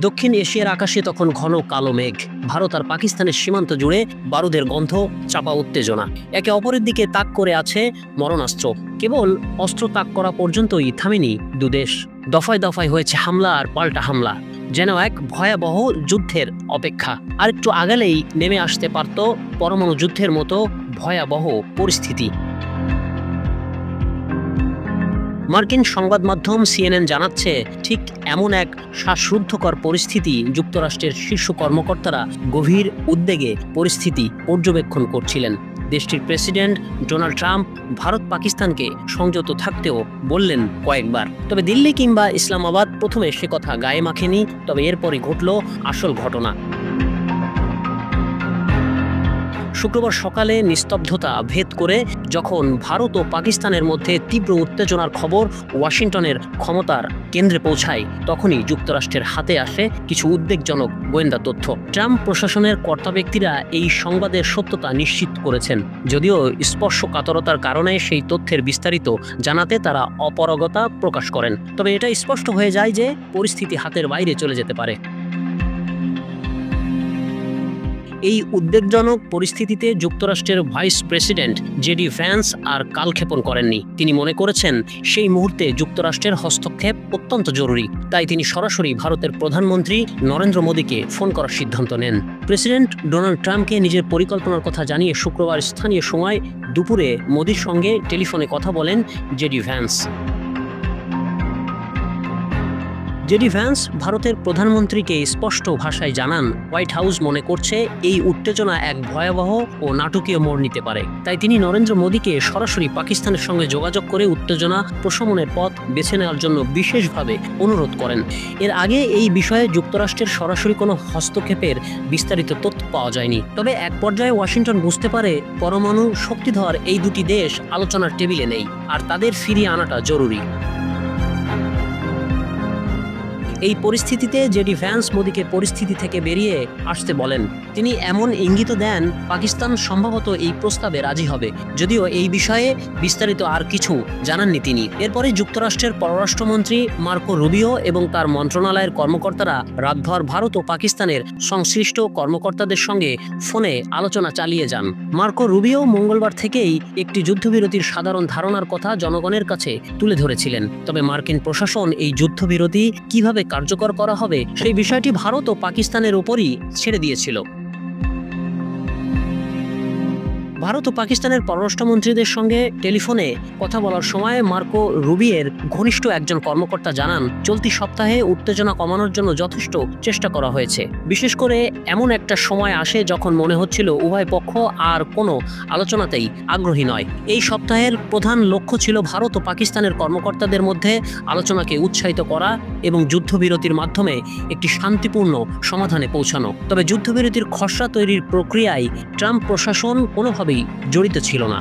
দক্ষিণ এশিয়ার আকাশে তখন ঘন কালো মেঘ। ভারত আর পাকিস্তানের সীমান্ত জুড়ে বারুদের গন্ধ, চাপা উত্তেজনা। একে অপরের দিকে তাক করে আছে মরণাস্ত্র। কেবল অস্ত্র তাক করা পর্যন্তই থামেনি দুদেশ। দফায় দফায় হয়েছে হামলা আর পাল্টা হামলা, যেন এক ভয়াবহ যুদ্ধের অপেক্ষা। আর একটু আগালেই নেমে আসতে পারত পরমাণু যুদ্ধের মতো ভয়াবহ পরিস্থিতি। মার্কিন সংবাদ মাধ্যম CNN জানাচ্ছে, ঠিক এমন এক শ্বাসরুদ্ধকর পরিস্থিতি যুক্তরাষ্ট্রের শীর্ষ কর্মকর্তারা গভীর উদ্বেগে পরিস্থিতি পর্যবেক্ষণ করছিলেন। দেশটির প্রেসিডেন্ট ডোনাল্ড ট্রাম্প ভারত পাকিস্তানকে সংযত থাকতেও বললেন কয়েকবার। তবে দিল্লি কিংবা ইসলামাবাদ প্রথমে সে কথা গায়ে মাখেনি। তবে এরপরই ঘটল আসল ঘটনা। শুক্রবার সকালে নিস্তব্ধতা ভেদ করে যখন ভারত ও পাকিস্তানের মধ্যে তীব্র উত্তেজনার খবর ওয়াশিংটনের ক্ষমতার কেন্দ্রে পৌঁছায়, তখনই যুক্তরাষ্ট্রের হাতে আসে কিছু উদ্বেগজনক গোয়েন্দা তথ্য। ট্রাম্প প্রশাসনের কর্তা ব্যক্তিরা এই সংবাদের সত্যতা নিশ্চিত করেছেন, যদিও স্পর্শকাতরতার কারণে সেই তথ্যের বিস্তারিত জানাতে তারা অপারগতা প্রকাশ করেন। তবে এটা স্পষ্ট হয়ে যায় যে পরিস্থিতি হাতের বাইরে চলে যেতে পারে। এই উদ্বেগজনক পরিস্থিতিতে যুক্তরাষ্ট্রের ভাইস প্রেসিডেন্ট JD ভ্যান্স আর কালক্ষেপণ করেননি। তিনি মনে করেছেন সেই মুহূর্তে যুক্তরাষ্ট্রের হস্তক্ষেপ অত্যন্ত জরুরি। তাই তিনি সরাসরি ভারতের প্রধানমন্ত্রী নরেন্দ্র মোদীকে ফোন করার সিদ্ধান্ত নেন। প্রেসিডেন্ট ডোনাল্ড ট্রাম্পকে নিজের পরিকল্পনার কথা জানিয়ে শুক্রবার স্থানীয় সময় দুপুরে মোদীর সঙ্গে টেলিফোনে কথা বলেন JD ভ্যান্স। JD ভ্যান্স ভারতের প্রধানমন্ত্রীকে স্পষ্ট ভাষায় জানান, হোয়াইট হাউস মনে করছে এই উত্তেজনা এক ভয়াবহ ও নাটকীয় মোড় নিতে পারে। তাই তিনি নরেন্দ্র মোদীকে সরাসরি পাকিস্তানের সঙ্গে যোগাযোগ করে উত্তেজনা প্রশমনের পথ বেছে নেওয়ার জন্য বিশেষভাবে অনুরোধ করেন। এর আগে এই বিষয়ে যুক্তরাষ্ট্রের সরাসরি কোনো হস্তক্ষেপের বিস্তারিত তথ্য পাওয়া যায়নি। তবে এক পর্যায়ে ওয়াশিংটন বুঝতে পারে পরমাণু শক্তিধর এই দুটি দেশ আলোচনার টেবিলে নেই, আর তাদের ফিরিয়ে আনাটা জরুরি। এই পরিস্থিতিতে JD ভ্যান্স মোদীকে পরিস্থিতি থেকে বেরিয়ে আসতে বলেন। তিনি এমন ইঙ্গিত দেন পাকিস্তান সম্ভবত এই প্রস্তাবে রাজি হবে, যদিও এই বিষয়ে বিস্তারিত আর কিছু জানাননি তিনি। এরপরে যুক্তরাষ্ট্রের পররাষ্ট্রমন্ত্রী মার্কো রুবিও এবং তার মন্ত্রণালয়ের কর্মকর্তারা রাতভর ভারত ও পাকিস্তানের সংশ্লিষ্ট কর্মকর্তাদের সঙ্গে ফোনে আলোচনা চালিয়ে যান। মার্কো রুবিও মঙ্গলবার থেকেই একটি যুদ্ধবিরতির সাধারণ ধারণার কথা জনগণের কাছে তুলে ধরেছিলেন। তবে মার্কিন প্রশাসন এই যুদ্ধবিরতি কিভাবে কার্যকর করা হবে সেই বিষয়টি ভারত ও পাকিস্তানের উপরই ছেড়ে দিয়েছিল। ভারত ও পাকিস্তানের পররাষ্ট্রমন্ত্রীদের সঙ্গে টেলিফোনে কথা বলার সময় মার্কো রুবিওর ঘনিষ্ঠ একজন কর্মকর্তা জানান, চলতি সপ্তাহে উত্তেজনা কমানোর জন্য যথেষ্ট চেষ্টা করা হয়েছে। বিশেষ করে এমন একটা সময় আসে যখন মনে হচ্ছিল উভয় পক্ষ আর কোনো আলোচনাতেই আগ্রহী নয়। এই সপ্তাহের প্রধান লক্ষ্য ছিল ভারত ও পাকিস্তানের কর্মকর্তাদের মধ্যে আলোচনাকে উৎসাহিত করা এবং যুদ্ধবিরতির মাধ্যমে একটি শান্তিপূর্ণ সমাধানে পৌঁছানো। তবে যুদ্ধবিরতির খসড়া তৈরির প্রক্রিয়ায় ট্রাম্প প্রশাসন কোনোভাবে জড়িত ছিল না।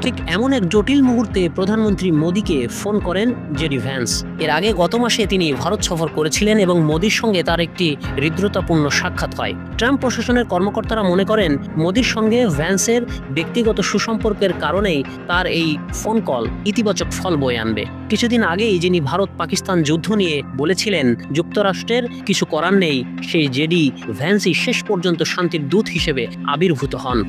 ঠিক এমন এক জটিল মুহূর্তে প্রধানমন্ত্রী মোদীকে ফোন করেন JD ভ্যান্স। এর আগে গত মাসে তিনি ভারত সফর করেছিলেন এবং মোদীর সঙ্গে তার একটি হৃদ্রতাপূর্ণ সাক্ষাৎ হয়। ট্রাম্প প্রশাসনের কর্মকর্তারা মনে করেন মোদীর সঙ্গে ভ্যান্সের ব্যক্তিগত সুসম্পর্কের কারণেই তার এই ফোন কল ইতিবাচক ফল বয়ে আনবে। কিছুদিন আগেই যিনি ভারত পাকিস্তান যুদ্ধ নিয়ে বলেছিলেন যুক্তরাষ্ট্রের কিছু করার নেই, সেই JD ভ্যান্সই শেষ পর্যন্ত শান্তির দূত হিসেবে আবির্ভূত হন।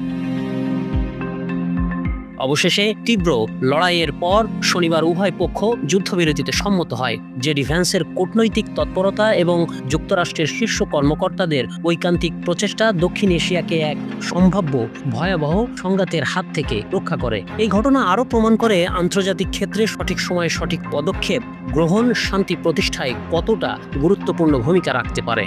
অবশেষে তীব্র লড়াইয়ের পর শনিবার উভয় পক্ষ যুদ্ধবিরতিতে সম্মত হয়। JD ভ্যান্সের কূটনৈতিক তৎপরতা এবং যুক্তরাষ্ট্রের শীর্ষ কর্মকর্তাদের ঐকান্তিক প্রচেষ্টা দক্ষিণ এশিয়াকে এক সম্ভাব্য ভয়াবহ সংঘাতের হাত থেকে রক্ষা করে। এই ঘটনা আরও প্রমাণ করে আন্তর্জাতিক ক্ষেত্রে সঠিক সময়ে সঠিক পদক্ষেপ গ্রহণ শান্তি প্রতিষ্ঠায় কতটা গুরুত্বপূর্ণ ভূমিকা রাখতে পারে।